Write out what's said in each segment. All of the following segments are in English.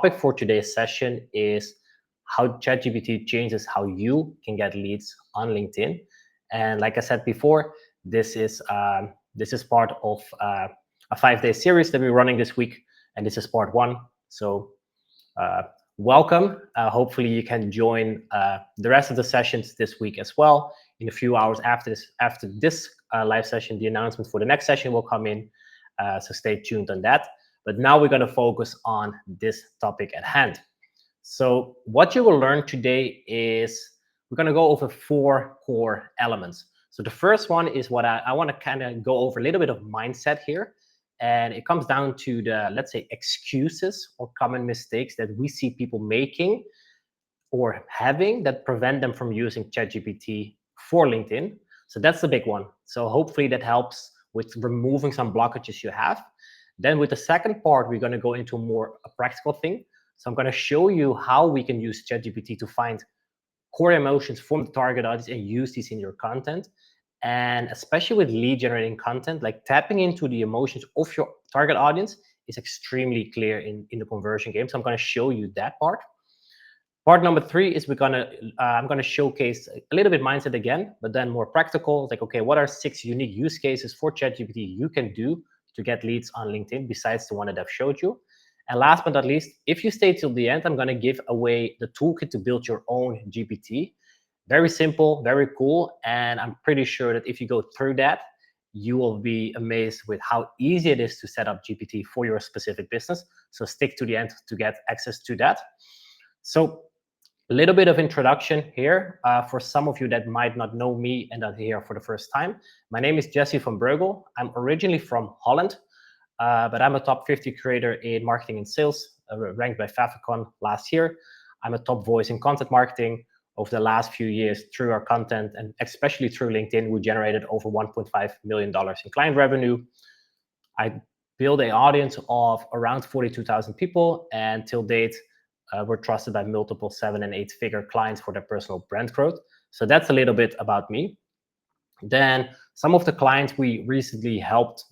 topic for today's session is how ChatGPT changes how you can get leads on LinkedIn. And like I said before, this is part of a 5-day series that we're running this week, and this is part one. So uh, welcome. Hopefully, you can join the rest of the sessions this week as well. In a few hours after this live session, the announcement for the next session will come in. So stay tuned on that. But now we're going to focus on this topic at hand. So what you will learn today is we're going to go over 4 core elements. So the first one is what I want to kind of go over a little bit of mindset here. And it comes down to the, let's say, excuses or common mistakes that we see people making or having that prevent them from using ChatGPT for LinkedIn. So that's the big one. So hopefully that helps with removing some blockages you have. Then with the second part, we're going to go into more a practical thing. So I'm going to show you how we can use ChatGPT to find core emotions from the target audience and use these in your content. And especially with lead generating content, like tapping into the emotions of your target audience is extremely clear in the conversion game. So I'm going to show you that part. Part number 3 is I'm going to showcase a little bit mindset again, but then more practical. Like, okay, what are 6 unique use cases for ChatGPT you can do to get leads on LinkedIn besides the one that I've showed you? And last but not least, if you stay till the end, I'm going to give away the toolkit to build your own GPT. Very simple, very cool. And I'm pretty sure that if you go through that, you will be amazed with how easy it is to set up GPT for your specific business. So stick to the end to get access to that. So a little bit of introduction here for some of you that might not know me and are here for the first time. My name is Jesse van Breugel. I'm originally from Holland, but I'm a top 50 creator in marketing and sales, ranked by Favicon last year. I'm a top voice in content marketing. Over the last few years, through our content and especially through LinkedIn, we generated over $1.5 million in client revenue. I built an audience of around 42,000 people, and till date, we're trusted by multiple 7- and 8-figure clients for their personal brand growth. So that's a little bit about me. Then some of the clients we recently helped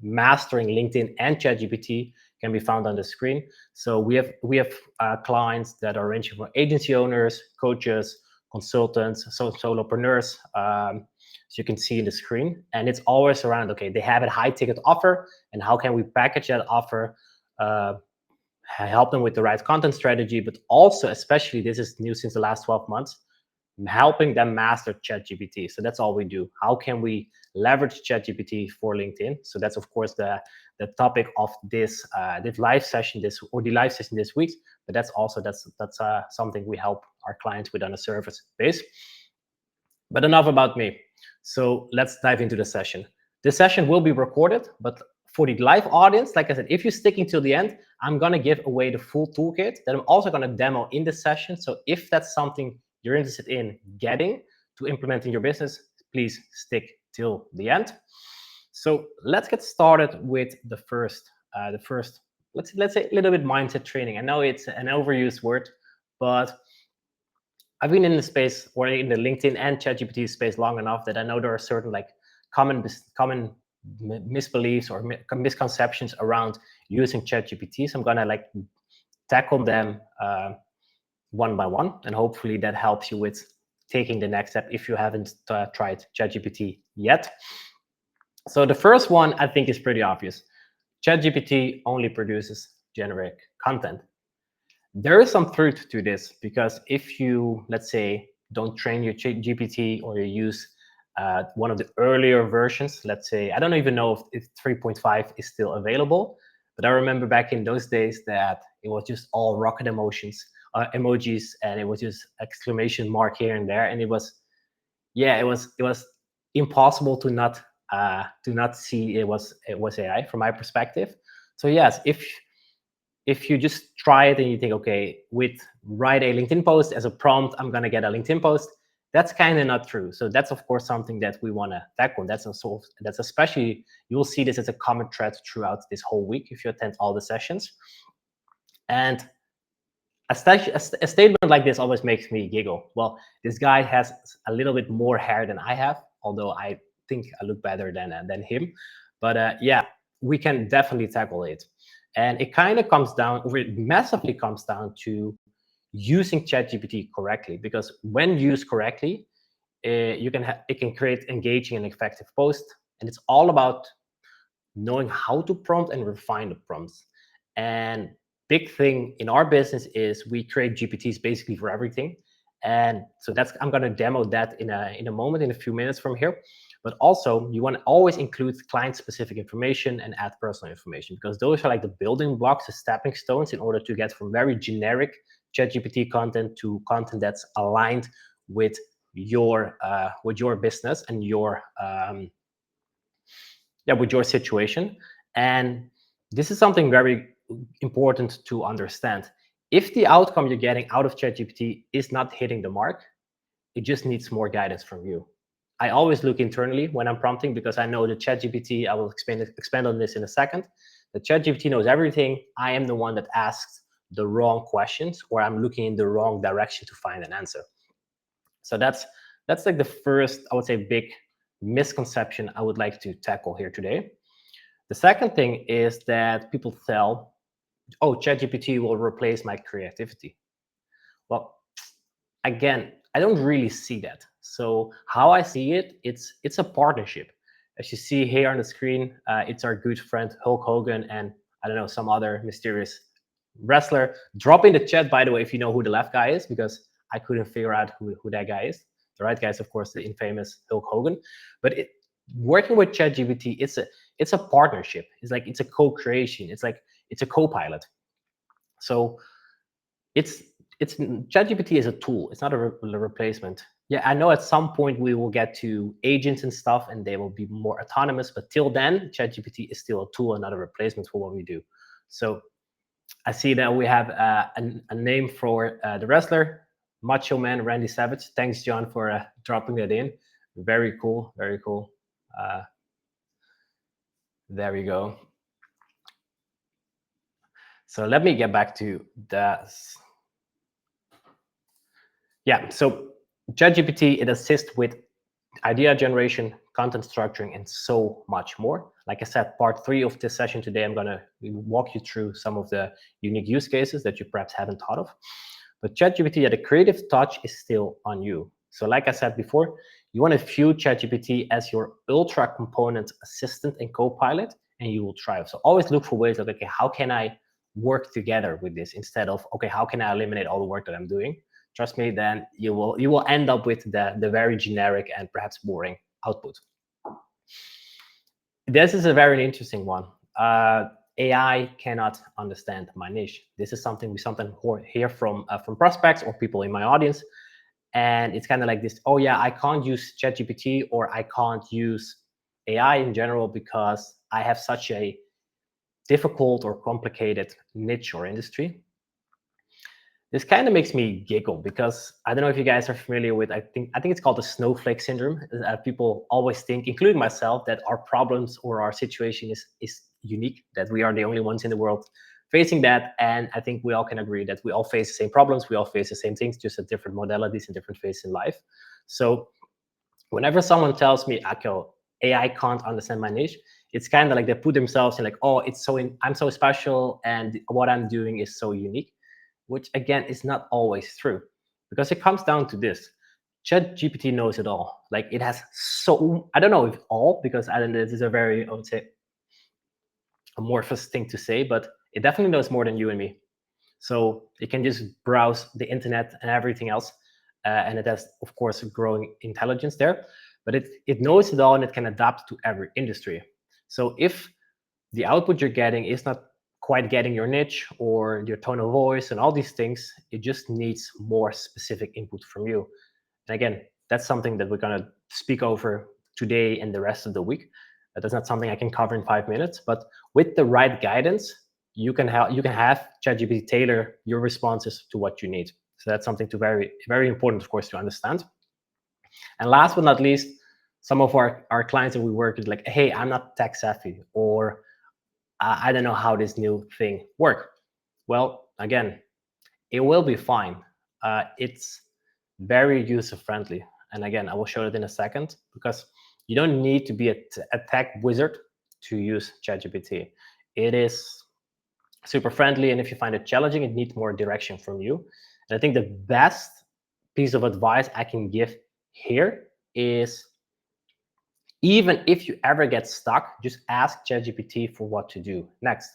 mastering LinkedIn and ChatGPT can be found on the screen. So we have clients that are ranging from agency owners, coaches, consultants, solopreneurs, as you can see in the screen. And it's always around, okay, they have a high ticket offer, and how can we package that offer, help them with the right content strategy, but also, especially this is new since the last 12 months, helping them master ChatGPT. So that's all we do. How can we leverage ChatGPT for LinkedIn? So that's of course the topic of this live session this week. But that's something we help our clients with on a service base. But enough about me. So let's dive into the session. This session will be recorded, but for the live audience, like I said, if you're sticking till the end, I'm going to give away the full toolkit that I'm also going to demo in the session. So if that's something you're interested in getting to implement in your business, please stick till the end. So let's get started with the first, let's say a little bit mindset training. I know it's an overused word, but I've been in the space or in the LinkedIn and ChatGPT space long enough that I know there are certain like common misbeliefs or misconceptions around using ChatGPT. So I'm gonna like tackle them one by one, and hopefully that helps you with taking the next step if you haven't tried ChatGPT yet. So the first one I think is pretty obvious. ChatGPT only produces generic content. There is some truth to this, because if you, let's say, don't train your GPT or you use one of the earlier versions, let's say, I don't even know if 3.5 is still available, but I remember back in those days that it was just all rocket emojis, and it was just exclamation mark here and there, and it was impossible to not see it was AI from my perspective. So yes, if you just try it and you think, okay, write a LinkedIn post as a prompt, I'm going to get a LinkedIn post, that's kind of not true. So that's, of course, something that we want to tackle. That's especially, you'll see this as a common thread throughout this whole week if you attend all the sessions. And a statement like this always makes me giggle. Well, this guy has a little bit more hair than I have, although I think I look better than him. But yeah, we can definitely tackle it. And it kind of comes down, or it massively comes down to using ChatGPT correctly. Because when used correctly, it can create engaging and effective posts. And it's all about knowing how to prompt and refine the prompts. And big thing in our business is we create GPTs basically for everything. And so that's, I'm going to demo that in a moment, in a few minutes from here. But also, you want to always include client-specific information and add personal information, because those are like the building blocks, the stepping stones, in order to get from very generic ChatGPT content to content that's aligned with your business and your with your situation. And this is something very important to understand. If the outcome you're getting out of ChatGPT is not hitting the mark, it just needs more guidance from you. I always look internally when I'm prompting, because I know that ChatGPT, I will expand on this in a second, that ChatGPT knows everything. I am the one that asks the wrong questions, or I'm looking in the wrong direction to find an answer. So that's like the first, I would say, big misconception I would like to tackle here today. The second thing is that people tell, oh, ChatGPT will replace my creativity. Well, again, I don't really see that. So how I see it, it's a partnership. As you see here on the screen, it's our good friend Hulk Hogan and, I don't know, some other mysterious wrestler. Drop in the chat, by the way, if you know who the left guy is, because I couldn't figure out who that guy is. The right guy is, of course, the infamous Hulk Hogan. But working with ChatGPT, it's a partnership. It's a co-creation. It's a co-pilot. So it's ChatGPT is a tool. It's not a replacement. Yeah, I know at some point we will get to agents and stuff, and they will be more autonomous. But till then, ChatGPT is still a tool and not a replacement for what we do. So I see that we have a name for the wrestler, Macho Man Randy Savage. Thanks, John, for dropping that in. Very cool, very cool. There we go. So let me get back to this. Yeah, so ChatGPT, it assists with idea generation, content structuring, and so much more. Like I said, part 3 of this session today, I'm going to walk you through some of the unique use cases that you perhaps haven't thought of. But ChatGPT, the creative touch is still on you. So like I said before, you want to view ChatGPT as your ultra component assistant and co-pilot, and you will thrive. So always look for ways of, okay, how can I work together with this, instead of, okay, how can I eliminate all the work that I'm doing? Trust me, then you will end up with the very generic and perhaps boring output. This is a very interesting one. AI cannot understand my niche. This is something we sometimes hear from prospects or people in my audience, and it's kind of like this: oh yeah, I can't use ChatGPT, or I can't use AI in general because I have such a difficult or complicated niche or industry. This kind of makes me giggle, because I don't know if you guys are familiar with, I think it's called the snowflake syndrome. People always think, including myself, that our problems or our situation is unique, that we are the only ones in the world facing that. And I think we all can agree that we all face the same problems, we all face the same things, just at different modalities and different phases in life. So whenever someone tells me, Akio, AI can't understand my niche, it's kind of like they put themselves in like, oh, I'm so special and what I'm doing is so unique, which again is not always true, because it comes down to this: ChatGPT knows it all. Like, it has so, I don't know if all, because I don't know, this is a very, I would say, amorphous thing to say, but it definitely knows more than you and me. So it can just browse the internet and everything else, and it has, of course, a growing intelligence there. But it knows it all, and it can adapt to every industry. So if the output you're getting is not quite getting your niche or your tone of voice and all these things, it just needs more specific input from you. And again, that's something that we're going to speak over today and the rest of the week. That's not something I can cover in 5 minutes, but with the right guidance, you can have ChatGPT tailor your responses to what you need. So that's something to very, very important, of course, to understand. And last but not least, some of our clients that we work with, like, hey, I'm not tech savvy, or I don't know how this new thing works. Well, again, it will be fine. It's very user friendly. And again, I will show it in a second, because you don't need to be a tech wizard to use ChatGPT. It is super friendly, and if you find it challenging, it needs more direction from you. And I think the best piece of advice I can give here is, even if you ever get stuck, just ask ChatGPT for what to do next.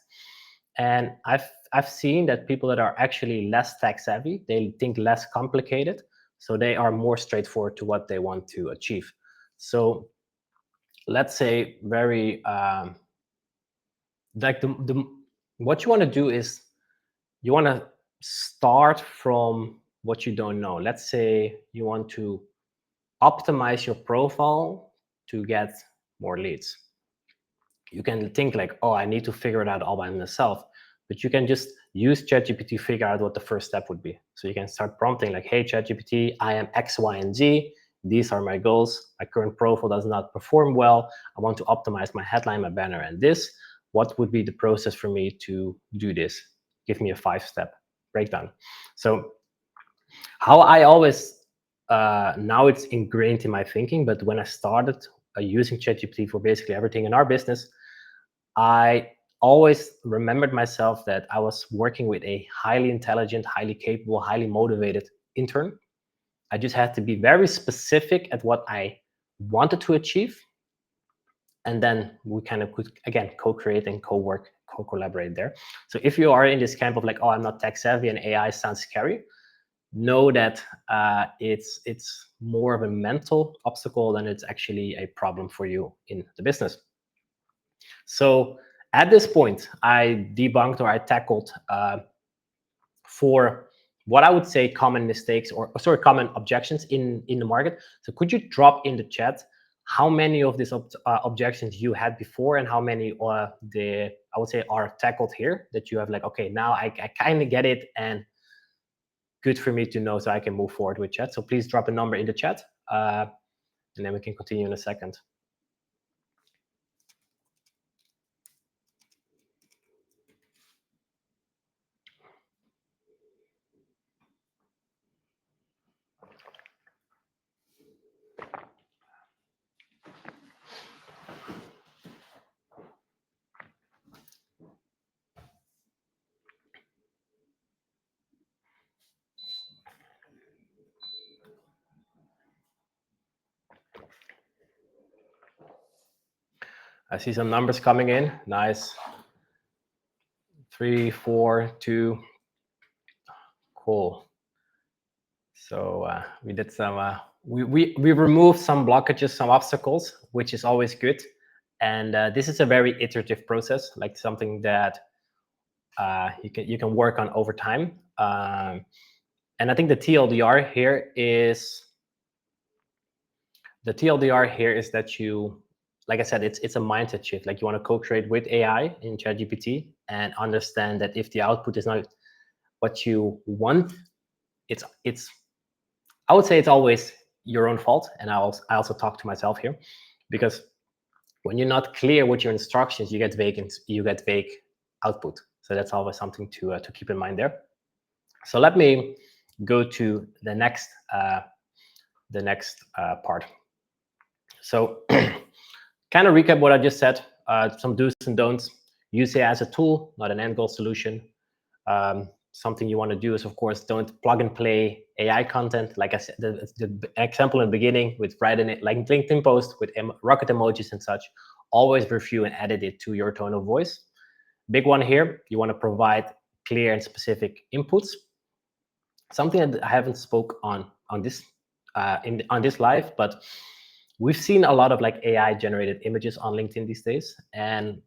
And I've seen that people that are actually less tech savvy, they think less complicated, so they are more straightforward to what they want to achieve. So let's say very like the what you want to do is you want to start from what you don't know. Let's say you want to optimize your profile to get more leads. You can think like, oh, I need to figure it out all by myself, but you can just use ChatGPT to figure out what the first step would be. So you can start prompting like, hey, ChatGPT, I am X, Y, and Z. These are my goals. My current profile does not perform well. I want to optimize my headline, my banner, and this. What would be the process for me to do this? Give me a 5-step breakdown. So how I always, now it's ingrained in my thinking, but when I started using ChatGPT for basically everything in our business, I always remembered myself that I was working with a highly intelligent, highly capable, highly motivated intern. I just had to be very specific at what I wanted to achieve. And then we kind of could, again, co-create and co-work, co-collaborate there. So if you are in this camp of like, oh, I'm not tech savvy and AI sounds scary, know that it's more of a mental obstacle than it's actually a problem for you in the business. So at this point, I debunked, or I tackled 4 what I would say common mistakes, or sorry, common objections in the market. So could you drop in the chat how many of these objections you had before, and how many I would say are tackled here, that you have like, okay, now I kind of get it, and good for me to know so I can move forward with chat. So please drop a number in the chat, and then we can continue in a second. I see some numbers coming in. Nice. 3, 4, 2. Cool. So we did some, we removed some blockages, some obstacles, which is always good. And this is a very iterative process, like something that you can work on over time. And I think the TLDR here is that you, like I said, it's a mindset shift. Like you want to co-create with AI in ChatGPT and understand that if the output is not what you want, it's I would say it's always your own fault. And I also talk to myself here, because when you're not clear with your instructions, you get vague output. So that's always something to keep in mind there. So let me go to the next part. So kind of recap what I just said, some do's and don'ts. Use it as a tool, not an end goal solution. Something you want to do is, of course, don't plug and play AI content. Like I said, the example in the beginning with writing it like LinkedIn post with rocket emojis and such, always review and edit it to your tone of voice. Big one here, you want to provide clear and specific inputs. Something that I haven't spoke on this on this live, but we've seen a lot of like AI generated images on LinkedIn these days, and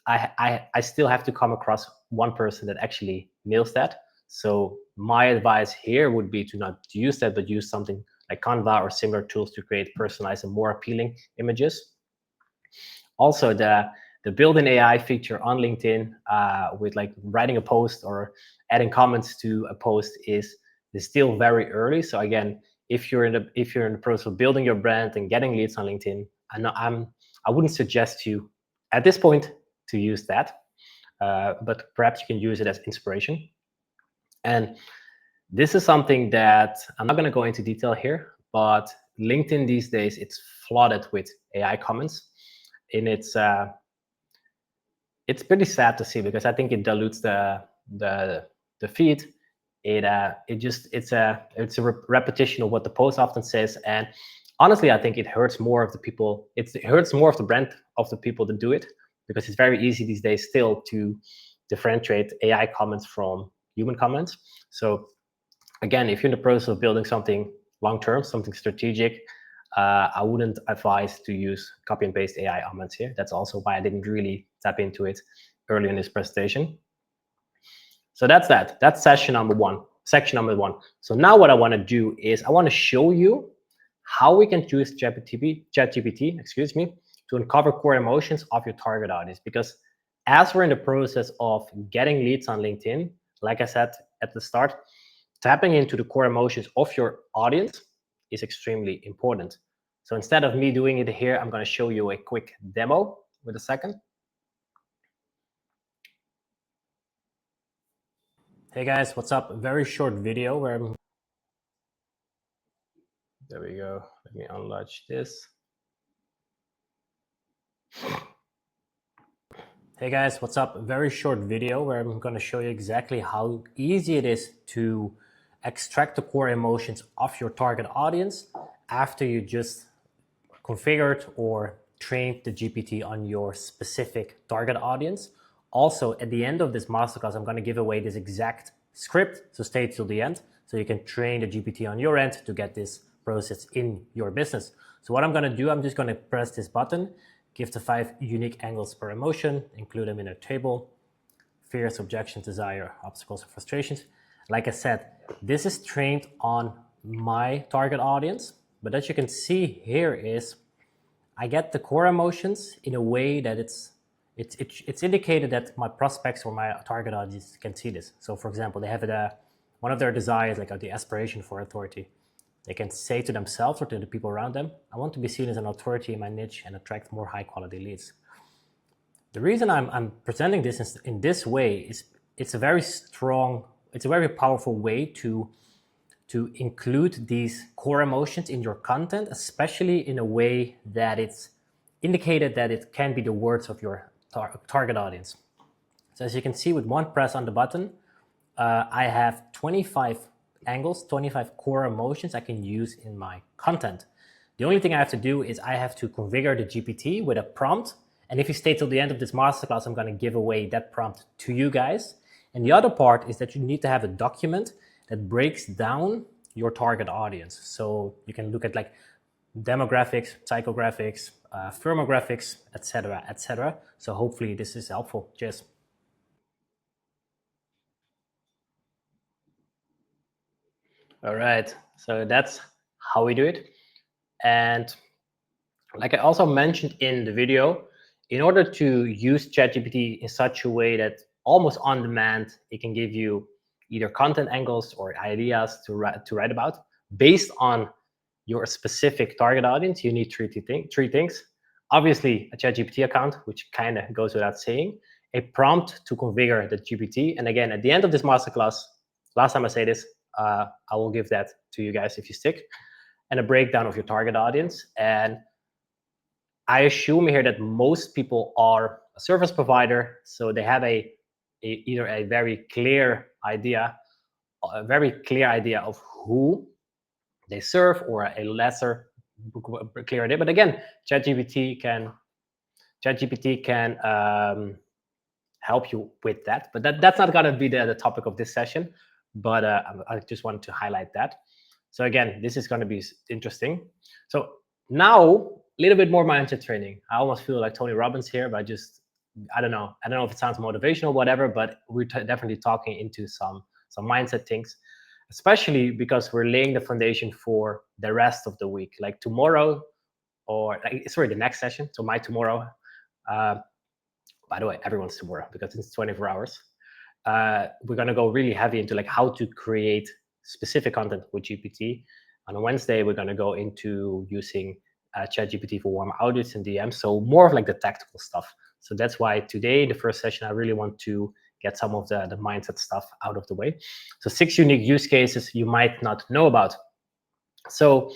I still have to come across one person that actually nails that. So my advice here would be to not use that, but use something like Canva or similar tools to create personalized and more appealing images. Also, the built-in AI feature on LinkedIn with like writing a post or adding comments to a post is still very early. So again, if you're in the process of building your brand and getting leads on LinkedIn, I wouldn't suggest you at this point to use that, but perhaps you can use it as inspiration. And this is something that I'm not going to go into detail here, but LinkedIn these days, it's flooded with AI comments in its it's pretty sad to see, because I think it dilutes the feed. It's a repetition of what the post often says, and honestly, I think it hurts more of the people. It hurts more of the brand of the people that do it, because it's very easy these days still to differentiate AI comments from human comments. So again, if you're in the process of building something long term, something strategic, I wouldn't advise to use copy and paste AI comments here. That's also why I didn't really tap into it earlier in this presentation. So that's that. That's section number one. So now what I want to do is I want to show you how we can use ChatGPT, excuse me, to uncover core emotions of your target audience. Because as we're in the process of getting leads on LinkedIn, like I said at the start, tapping into the core emotions of your audience is extremely important. So instead of me doing it here, I'm going to show you a quick demo with a second. Hey guys, what's up? A very short video where there we go. Let me unlatch this. Hey guys, what's up? A very short video where I'm going to show you exactly how easy it is to extract the core emotions of your target audience after you just configured or trained the GPT on your specific target audience. Also, at the end of this masterclass, I'm going to give away this exact script, so stay till the end so you can train the GPT on your end to get this process in your business. So what I'm going to do, I'm just going to press this button, give the 5 unique angles per emotion, include them in a table: fears, objections, desire, obstacles, and frustrations. Like I said, this is trained on my target audience, but as you can see here is I get the core emotions in a way that it's indicated that my prospects or my target audience can see this. So for example, they have one of their desires, like the aspiration for authority. They can say to themselves or to the people around them, I want to be seen as an authority in my niche and attract more high quality leads. The reason I'm presenting this in this way is it's a very powerful way to include these core emotions in your content, especially in a way that it's indicated that it can be the words of your target audience. So as you can see, with one press on the button, I have 25 angles, 25 core emotions I can use in my content. The only thing I have to do is I have to configure the GPT with a prompt. And if you stay till the end of this masterclass, I'm going to give away that prompt to you guys. And the other part is that you need to have a document that breaks down your target audience. So you can look at like demographics, psychographics, firmographics, etc., etc. So hopefully this is helpful. Cheers. All right, so that's how we do it. And like I also mentioned in the video, in order to use ChatGPT in such a way that almost on demand, it can give you either content angles or ideas to write about based on your specific target audience, you need three things. Obviously, a ChatGPT account, which kind of goes without saying, a prompt to configure the GPT. And again, at the end of this masterclass, last time I say this, I will give that to you guys if you stick, and a breakdown of your target audience. And I assume here that most people are a service provider, so they have either a very clear idea of who they serve, or a lesser clear idea. But again, ChatGPT can help you with that. But that's not going to be the topic of this session. But I just wanted to highlight that. So again, this is going to be interesting. So now a little bit more mindset training. I almost feel like Tony Robbins here, but I don't know if it sounds motivational or whatever, but we're definitely talking into some mindset things, especially because we're laying the foundation for the rest of the week, like tomorrow, or the next session. So my tomorrow, by the way, everyone's tomorrow because it's 24 hours. We're going to go really heavy into like how to create specific content with GPT. On Wednesday, we're going to go into using ChatGPT for warm audience and DMs. So more of like the tactical stuff. So that's why today, the first session, I really want to get some of the mindset stuff out of the way. So 6 unique use cases you might not know about. So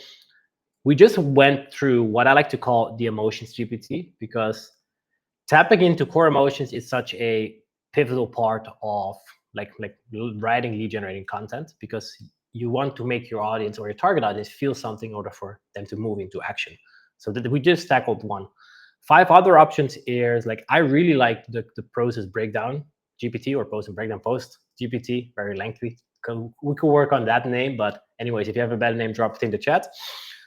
we just went through what I like to call the emotions GPT, because tapping into core emotions is such a pivotal part of like writing lead generating content, because you want to make your audience or your target audience feel something in order for them to move into action. So that we just tackled one. 5 other options is like, I really like the process breakdown GPT, or post and breakdown post GPT, very lengthy. We could work on that name, but anyways, if you have a better name, drop it in the chat.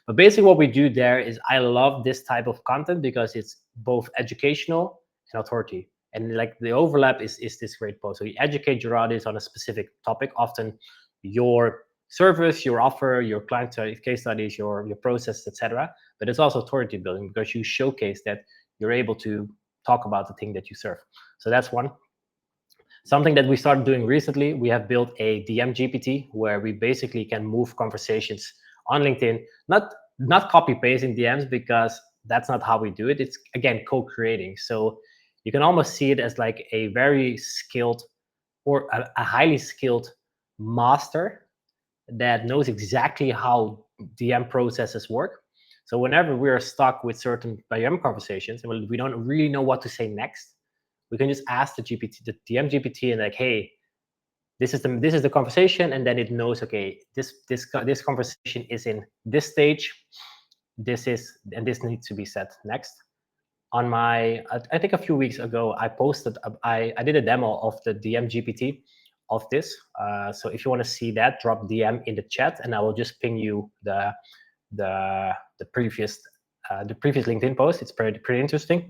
But basically what we do there is, I love this type of content because it's both educational and authority. And like the overlap is this great post. So you educate your audience on a specific topic, often your service, your offer, your client case studies, your process, etc. But it's also authority building, because you showcase that you're able to talk about the thing that you serve. So that's one. Something that we started doing recently, we have built a DM GPT, where we basically can move conversations on LinkedIn, not copy pasting DMs, because that's not how we do it. It's again co-creating. So you can almost see it as like a very skilled, or a highly skilled master that knows exactly how DM processes work. So whenever we are stuck with certain DM conversations and we don't really know what to say next, we can just ask the GPT, the DM GPT, and like, hey, this is the conversation, and then it knows, okay, this conversation is in this stage, this needs to be said next. On my, I think a few weeks ago, I posted, I did a demo of the DM GPT of this. So if you want to see that, drop DM in the chat, and I will just ping you the previous LinkedIn post. It's pretty interesting.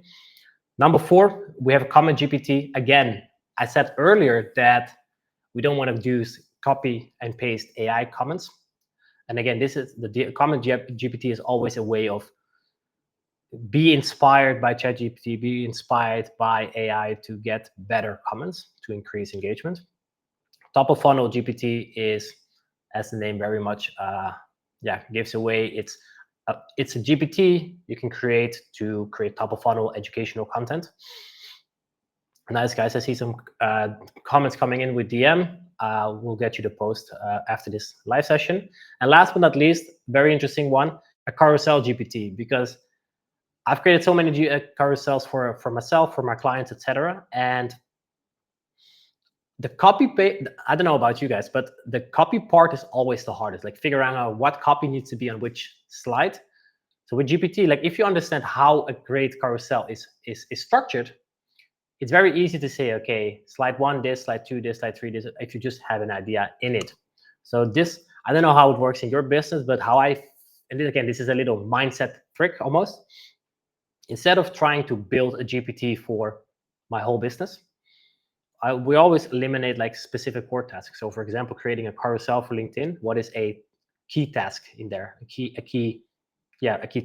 Number 4, we have a comment GPT. Again, I said earlier that we don't want to use copy and paste AI comments. And again, this is the comment GPT is always a way of be inspired by ChatGPT, be inspired by AI to get better comments to increase engagement. Top of funnel GPT is, as the name very much gives away, it's a GPT you can create to create top of funnel educational content. Nice, guys. I see some comments coming in with DM. We'll get you the post after this live session. And last but not least, very interesting one, a carousel GPT, because I've created so many carousels for myself, for my clients, etc. And the copy paste, I don't know about you guys, but the copy part is always the hardest, like figuring out what copy needs to be on which slide. So with GPT, like if you understand how a great carousel is structured, it's very easy to say, okay, slide 1 this, slide 2 this, slide 3 this, if you just have an idea in it. So this, I don't know how it works in your business, but and again, this is a little mindset trick almost. Instead of trying to build a GPT for my whole business, we always eliminate like specific core tasks. So for example, creating a carousel for LinkedIn, what is a key task in there? A key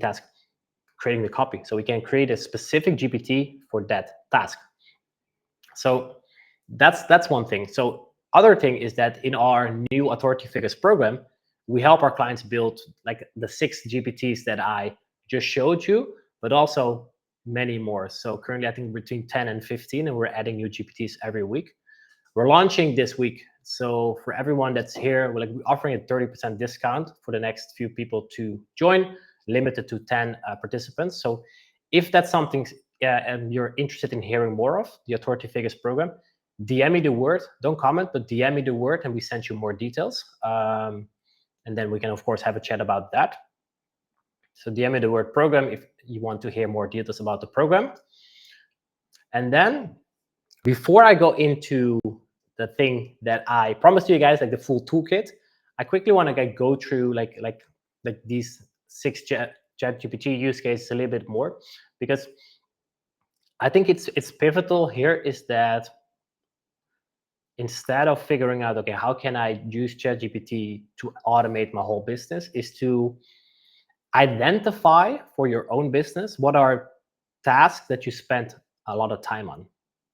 task, creating the copy. So we can create a specific GPT for that task. So that's one thing. So other thing is that in our new Authority Figures program, we help our clients build like the 6 GPTs that I just showed you, but also many more. So currently, I think between 10 and 15, and we're adding new GPTs every week. We're launching this week. So for everyone that's here, we're offering a 30% discount for the next few people to join, limited to 10 participants. So if that's something and you're interested in hearing more of the Authority Figures program, DM me the word. Don't comment, but DM me the word, and we send you more details. And then we can, of course, have a chat about that. So DM me the word program if you want to hear more details about the program. And then before I go into the thing that I promised you guys, like the full toolkit, I quickly want to go through like these 6 ChatGPT use cases a little bit more, because I think it's pivotal here is that instead of figuring out, okay, how can I use ChatGPT to automate my whole business, is to identify for your own business what are tasks that you spend a lot of time on.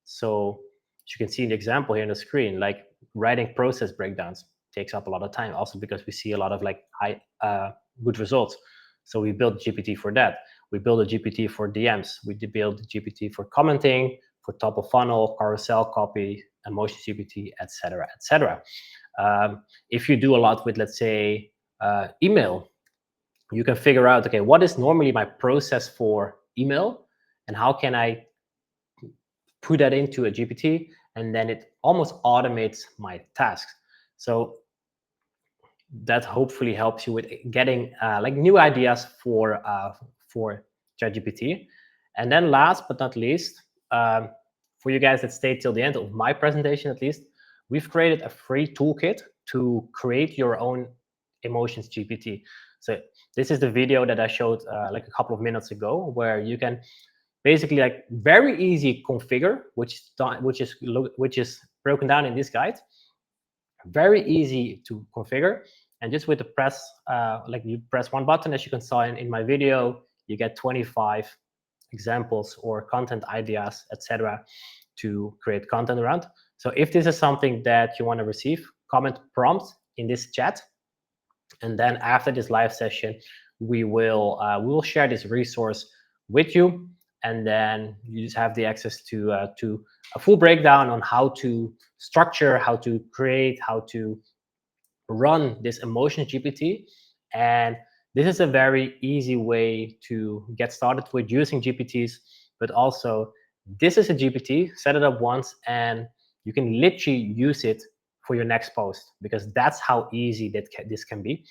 So as you can see in the example here on the screen, like writing process breakdowns takes up a lot of time, also because we see a lot of like high good results. So we built GPT for that. We built a GPT for DMs. We built a GPT for commenting, for top of funnel, carousel copy, emotion GPT, etc., etc. If you do a lot with, let's say, email, you can figure out, okay, what is normally my process for email, and how can I put that into a GPT, and then it almost automates my tasks. So that hopefully helps you with getting like new ideas for ChatGPT. And then last but not least, for you guys that stayed till the end of my presentation at least, we've created a free toolkit to create your own emotions GPT. So this is the video that I showed like a couple of minutes ago, where you can basically like very easy configure, which is broken down in this guide. Very easy to configure, and just with the press, like you press one button, as you can see in my video, you get 25 examples or content ideas, etc., to create content around. So if this is something that you want to receive, comment prompt in this chat, and then after this live session, we will share this resource with you, and then you just have the access to a full breakdown on how to structure, how to create, how to run this emotion GPT. And this is a very easy way to get started with using GPTs, but also this is a GPT, set it up once, and you can literally use it for your next post, because that's how easy this can be.